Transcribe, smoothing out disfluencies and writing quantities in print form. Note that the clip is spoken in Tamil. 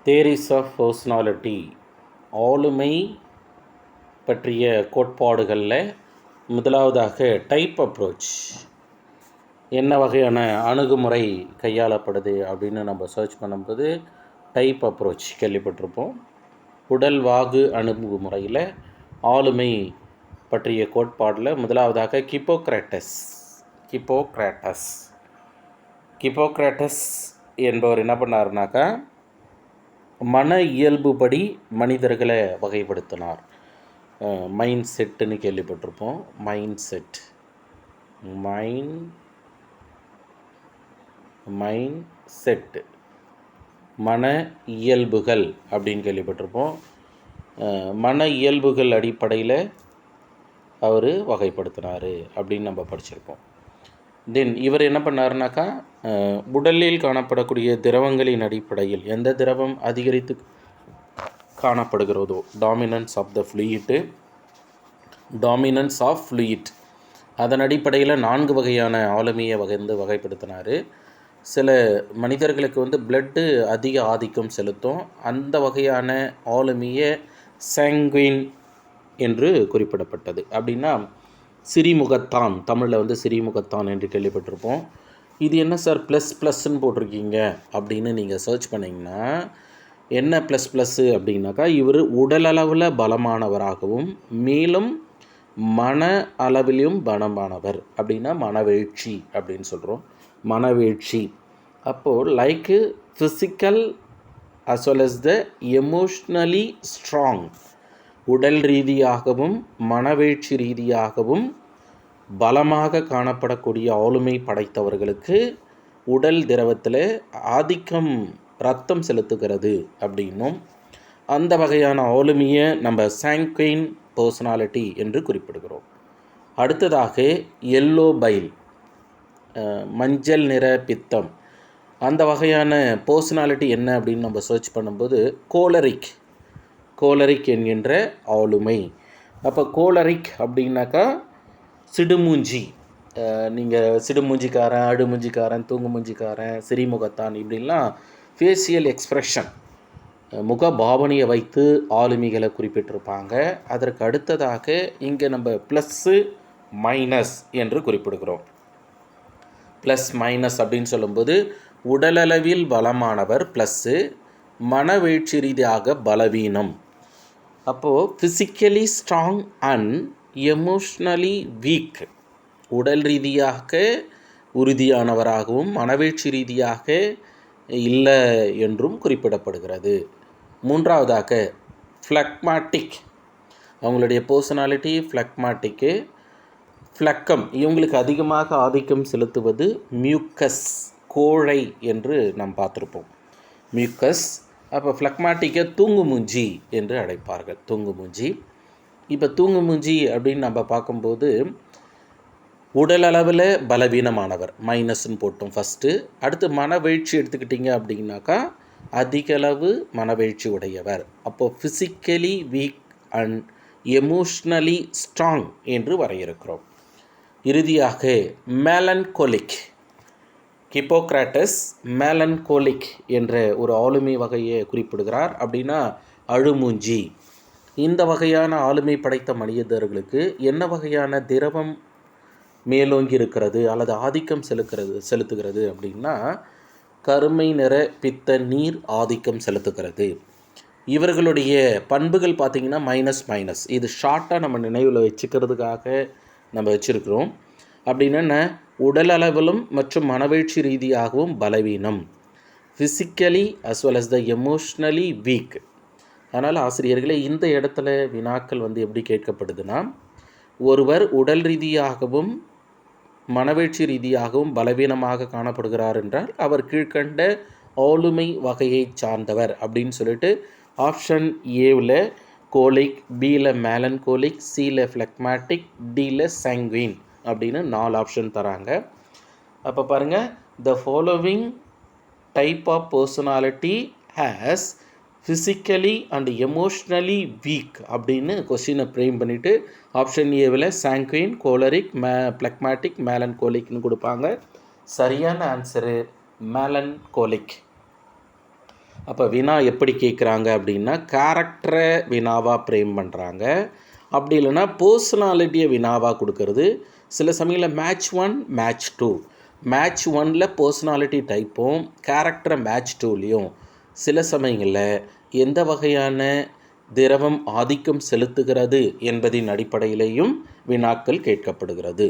தேரிஸ் ஆஃப் பர்சனாலிட்டி ஆளுமை பற்றிய கோட்பாடுகளில் முதலாவதாக டைப் அப்ரோச் என்ன வகையான அணுகுமுறை கையாளப்படுது அப்படின்னு நம்ம சர்ச் பண்ணும்போது டைப் அப்ரோச் கேள்விப்பட்டிருப்போம். உடல் வாகு அணுகுமுறையில் ஆளுமை பற்றிய கோட்பாடில் முதலாவதாக கிப்போக்ராட்டஸ் என்பவர் என்ன பண்ணாருனாக்கா மன இயல்புபடி மனிதர்களை வகைப்படுத்தினார். மைண்ட் செட்டுன்னு கேள்விப்பட்டிருப்போம். மைண்ட் செட்டு மன இயல்புகள் அப்படின்னு கேள்விப்பட்டிருப்போம். மன இயல்புகள் அடிப்படையில் அவர் வகைப்படுத்தினார் அப்படின்னு நம்ம படிச்சிருப்போம். தென் இவர் என்ன பண்ணாருனாக்கா உடலில் காணப்படக்கூடிய திரவங்களின் அடிப்படையில் எந்த திரவம் அதிகரித்து காணப்படுகிறதோ டாமினன்ஸ் ஆஃப் ஃப்ளூயிட் அதன் அடிப்படையில் 4 வகையான ஆளுமையை வகைப்படுத்தினார். சில மனிதர்களுக்கு பிளட்டு அதிக ஆதிக்கம் செலுத்தும். அந்த வகையான ஆளுமையை சாங்குயின் என்று குறிப்பிடப்பட்டது. அப்படின்னா சிறிமுகத்தான், தமிழில் சிறிமுகத்தான் என்று கேள்விப்பட்டிருப்போம். இது என்ன சார் ++ன்னு போட்டிருக்கீங்க அப்படின்னு நீங்கள் சர்ச் பண்ணிங்கன்னா என்ன ++ அப்படின்னாக்கா இவர் உடலளவில் பலமானவராகவும் மேலும் மன அளவிலும் பலமானவர். அப்படின்னா மனவெழ்ச்சி அப்படின்னு சொல்கிறோம். மனவெழ்ச்சி அப்போது like physical as well as the emotionally strong, உடல் ரீதியாகவும் மனவெழ்ச்சி ரீதியாகவும் பலமாக காணப்படக்கூடிய ஆளுமை படைத்தவர்களுக்கு உடல் திரவத்தில் ஆதிக்கம் ரத்தம் செலுத்துகிறது அப்படின்னும் அந்த வகையான ஆளுமையை நம்ம சாங்குயின் பர்சனாலிட்டி என்று குறிப்பிடுகிறோம். அடுத்ததாக எல்லோ பைல், மஞ்சள் நிற பித்தம், அந்த வகையான பர்சனாலிட்டி என்ன அப்படின்னு நம்ம சர்ச் பண்ணும்போது கோலரிக் என்கின்ற ஆளுமை. அப்போ கோலரிக் அப்படின்னாக்கா சிடுமூஞ்சி, நீங்கள் சிடுமூஞ்சிக்காரன், அடுமூஞ்சிக்காரன், தூங்குமூஞ்சிக்காரன், சிறிமுகத்தான் இப்படிலாம் ஃபேஷியல் எக்ஸ்ப்ரெஷன் முக பாவனையை வைத்து ஆளுமைகளை குறிப்பிட்டிருப்பாங்க. அதற்கு அடுத்ததாக இங்கே நம்ம +- என்று குறிப்பிடுகிறோம். +- அப்படின்னு சொல்லும்போது உடலளவில் பலமானவர் +, மனவெழ்ச்சி ரீதியாக பலவீனம். அப்போது physically strong and emotionally week, உடல் ரீதியாக உறுதியானவராகவும் மனவெழ்ச்சி ரீதியாக இல்லை என்றும் குறிப்பிடப்படுகிறது. மூன்றாவதாக ஃப்ளக்மாட்டிக், அவங்களுடைய பர்சனாலிட்டி ஃப்ளக்மாட்டிக்கு. ஃப்ளக்கம், இவங்களுக்கு அதிகமாக ஆதிக்கம் செலுத்துவது மியூக்கஸ், கோழை என்று நாம் பார்த்துருப்போம். மியூக்கஸ். அப்போ ஃப்ளக்மாட்டிக்கை தூங்குமூஞ்சி என்று அழைப்பார்கள். தூங்குமூஞ்சி. இப்போ தூங்குமூஞ்சி அப்படின்னு நம்ம பார்க்கும்போது உடலளவில் பலவீனமானவர் -ன்னு போட்டோம் ஃபஸ்ட்டு. அடுத்து மனவெழ்ச்சி எடுத்துக்கிட்டிங்க அப்படின்னாக்கா அதிகளவு மனவெழ்ச்சி உடையவர். அப்போது physically week and emotionally strong என்று வரையறுக்கிறோம். இறுதியாக மேலன்கோலிக், கிப்போக்ராட்டஸ் மேலன்கோலிக் என்ற ஒரு ஆளுமை வகையை குறிப்பிடுகிறார். அப்படின்னா அழுமூஞ்சி. இந்த வகையான ஆளுமை படைத்த மனிதர்களுக்கு என்ன வகையான திரவம் மேலோங்கி இருக்கிறது அல்லது ஆதிக்கம் செலுத்துகிறது அப்படின்னா கருமை நிற பித்த நீர் ஆதிக்கம் செலுத்துகிறது. இவர்களுடைய பண்புகள் பார்த்திங்கன்னா மைனஸ், இது ஷார்ட்டாக நம்ம நினைவில் வச்சுக்கிறதுக்காக நம்ம வச்சுருக்கிறோம். அப்படின்னா உடல் அளவிலும் மற்றும் மனவெழ்ச்சி ரீதியாகவும் பலவீனம், physically as well as the emotionally week. அதனால் ஆசிரியர்களே இந்த இடத்துல வினாக்கள் எப்படி கேட்கப்படுதுன்னா, ஒருவர் உடல் ரீதியாகவும் மனவெழ்ச்சி ரீதியாகவும் பலவீனமாக காணப்படுகிறார் என்றால் அவர் கீழ்கண்ட ஆளுமை வகையை சார்ந்தவர் அப்படின்னு சொல்லிட்டு ஆப்ஷன் ஏவில் கோலிக், பியில் மேலன்கோலிக், சியில் ஃப்ளக்மாட்டிக், டியில் சாங்குயின் அப்படின்னு 4 ஆப்ஷன் தராங்க. அப்போ பாருங்கள், the following type of personality has physically and emotionally weak அப்படின்னு கொஸ்டினை ஃப்ரேம் பண்ணிவிட்டு ஆப்ஷன் ஏவில் சாங்குயின், கோலரிக், ஃப்ளக்மாட்டிக், மேலன்கோலிக்னு கொடுப்பாங்க. சரியான ஆன்சரு மேலன்கோலிக். அப்போ வினா எப்படி கேட்குறாங்க அப்படின்னா கேரக்டரை வினாவாக ஃப்ரேம் பண்ணுறாங்க. அப்படி இல்லைன்னா பர்சனாலிட்டியை வினாவாக கொடுக்கறது. சில சமயங்களில் மேட்ச் 1 மேட்ச் 2, மேட்ச் 1ல் பர்சனாலிட்டி டைப்பும் கேரக்டரை மேட்ச் 2லேயும், சில சமயங்களில் எந்த வகையான திரவம் ஆதிக்கம் செலுத்துகிறது என்பதின் அடிப்படையிலேயும் வினாக்கள் கேட்கப்படுகிறது.